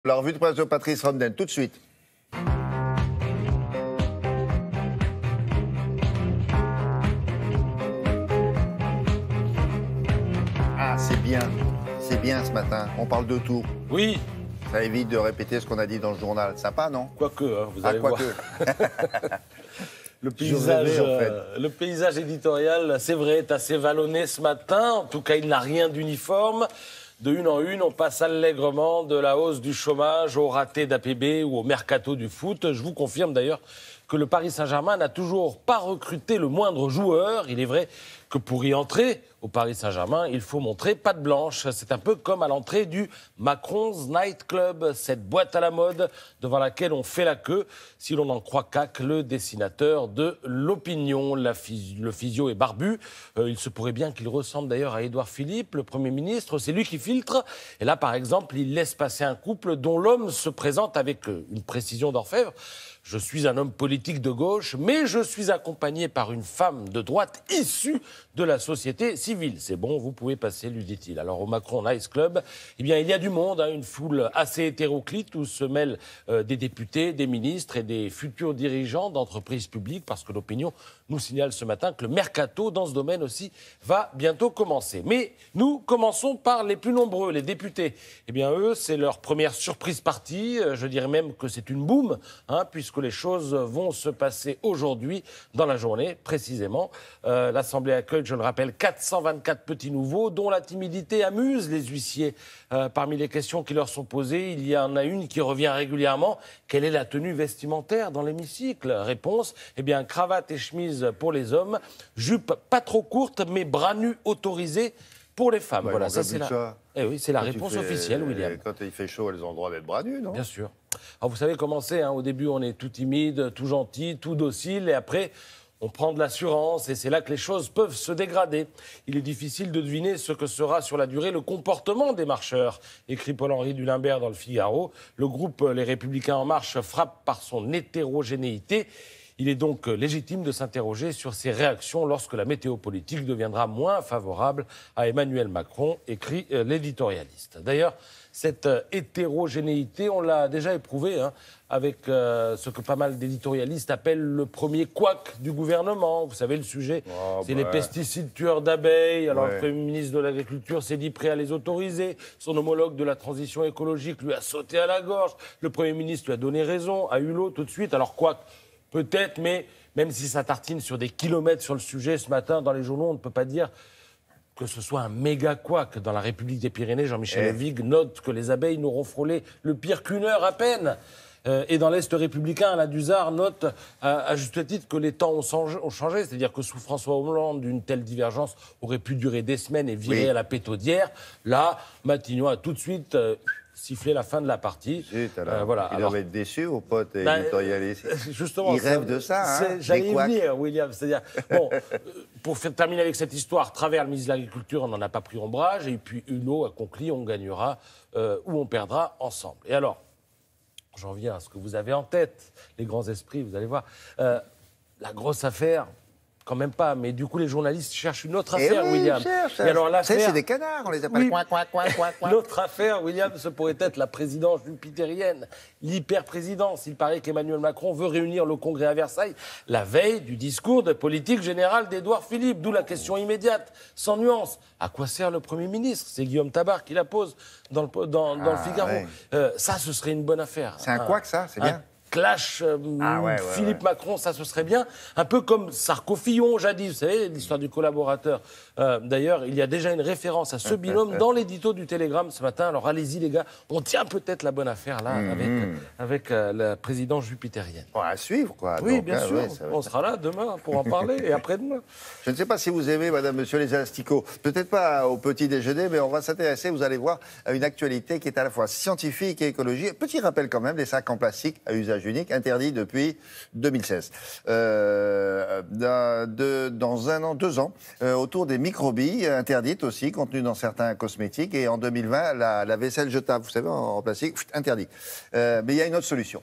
La revue de presse de Patrice Ramden, tout de suite. Ah, c'est bien ce matin. On parle de tout. Oui. Ça évite de répéter ce qu'on a dit dans le journal. Sympa, non? Quoique, hein, vous allez voir. Le paysage éditorial, c'est vrai, est assez vallonné ce matin. En tout cas, il n'a rien d'uniforme. De une en une, on passe allègrement de la hausse du chômage au raté d'APB ou au mercato du foot. Je vous confirme d'ailleurs que le Paris Saint-Germain n'a toujours pas recruté le moindre joueur. Il est vrai que pour y entrer au Paris Saint-Germain, il faut montrer patte blanche. C'est un peu comme à l'entrée du Macron's Night Club, cette boîte à la mode devant laquelle on fait la queue, si l'on en croit Cac, le dessinateur de l'opinion. Le physio est barbu. Il se pourrait bien qu'il ressemble d'ailleurs à Édouard Philippe, le Premier ministre. C'est lui qui filtre. Et là, par exemple, il laisse passer un couple dont l'homme se présente avec une précision d'orfèvre. Je suis un homme politique de gauche, mais je suis accompagné par une femme de droite issue de la société civile. C'est bon, vous pouvez passer, lui dit-il. Alors au Macron Nice Club, eh bien, il y a du monde, une foule assez hétéroclite où se mêlent des députés, des ministres et des futurs dirigeants d'entreprises publiques, parce que l'opinion nous signale ce matin que le mercato dans ce domaine aussi va bientôt commencer. Mais nous commençons par les plus nombreux, les députés. Eh bien, eux, c'est leur première surprise partie. Je dirais même que c'est une boum, puisque les choses vont se passer aujourd'hui, dans la journée, précisément. L'Assemblée accueille, je le rappelle, 424 petits nouveaux, dont la timidité amuse les huissiers. Parmi les questions qui leur sont posées, il y en a une qui revient régulièrement. Quelle est la tenue vestimentaire dans l'hémicycle? Réponse, eh bien, cravate et chemise pour les hommes, jupe pas trop courte, mais bras nus autorisés pour les femmes. Ouais, voilà, ça c'est la réponse officielle, William. Quand il fait chaud, elles ont le droit d'être bras nus, non? Bien sûr. Alors vous savez comment c'est, au début on est tout timide, tout gentil, tout docile, et après on prend de l'assurance, et c'est là que les choses peuvent se dégrader. Il est difficile de deviner ce que sera sur la durée le comportement des marcheurs, écrit Paul-Henri Dulimbert dans le Figaro. Le groupe Les Républicains En Marche frappe par son hétérogénéité. Il est donc légitime de s'interroger sur ses réactions lorsque la météo politique deviendra moins favorable à Emmanuel Macron, écrit l'éditorialiste. D'ailleurs, cette hétérogénéité, on l'a déjà éprouvée avec ce que pas mal d'éditorialistes appellent le premier couac du gouvernement. Vous savez, le sujet, c'est les pesticides tueurs d'abeilles. Alors le Premier ministre de l'Agriculture s'est dit prêt à les autoriser. Son homologue de la transition écologique lui a sauté à la gorge. Le Premier ministre lui a donné raison, a eu l'eau tout de suite. Alors couac, peut-être, mais même si ça tartine sur des kilomètres sur le sujet ce matin dans les journaux, on ne peut pas dire que ce soit un méga couac. Dans la République des Pyrénées, Jean-Michel Levig note que les abeilles n'auront frôlé le pire qu'une heure à peine. Et dans l'Est républicain, Alain Duzard note à juste titre que les temps ont changé. C'est-à-dire que sous François Hollande, une telle divergence aurait pu durer des semaines et virer à la pétaudière. Là, Matignon a tout de suite sifflé la fin de la partie. Voilà. Il doit être déçu aux potes éditorialistes. Justement, il rêve de ça. J'allais y venir, William. C'est-à-dire, bon, pour terminer avec cette histoire, travers le ministre de l'Agriculture, on n'en a pas pris ombrage. Et puis Hulot a conclu, on gagnera ou on perdra ensemble. Et alors, j'en viens à ce que vous avez en tête, les grands esprits, vous allez voir. La grosse affaire, quand même pas, mais du coup, les journalistes cherchent une autre affaire, William. Et alors, c'est des canards, on les appelle. Oui. L'autre affaire, William, ce pourrait être la présidence jupitérienne, l'hyper-présidence. Il paraît qu'Emmanuel Macron veut réunir le Congrès à Versailles la veille du discours de politique générale d'Édouard Philippe, d'où la question immédiate, sans nuance. À quoi sert le Premier ministre? C'est Guillaume Tabar qui la pose dans le Figaro. Ouais. Ça, ce serait une bonne affaire. C'est un couac, ça, c'est bien. Clash Philippe-Macron, ça ce serait bien. Un peu comme Sarko-Fillon, jadis, vous savez, l'histoire du collaborateur. D'ailleurs, il y a déjà une référence à ce binôme dans l'édito du Télégramme ce matin. Alors allez-y les gars, on tient peut-être la bonne affaire là avec la présidence jupitérienne. À suivre quoi. Oui, donc, bien sûr, on sera là demain pour en parler et après-demain. Je ne sais pas si vous aimez, madame, monsieur les asticots, peut-être pas au petit déjeuner, mais on va s'intéresser, vous allez voir, à une actualité qui est à la fois scientifique et écologique. Petit rappel quand même, les sacs en plastique à usage unique, interdit depuis 2016. Dans 2 ans, autour des microbilles, interdites aussi, contenues dans certains cosmétiques. Et en 2020, la vaisselle jetable, vous savez, en plastique, interdit. Mais il y a une autre solution.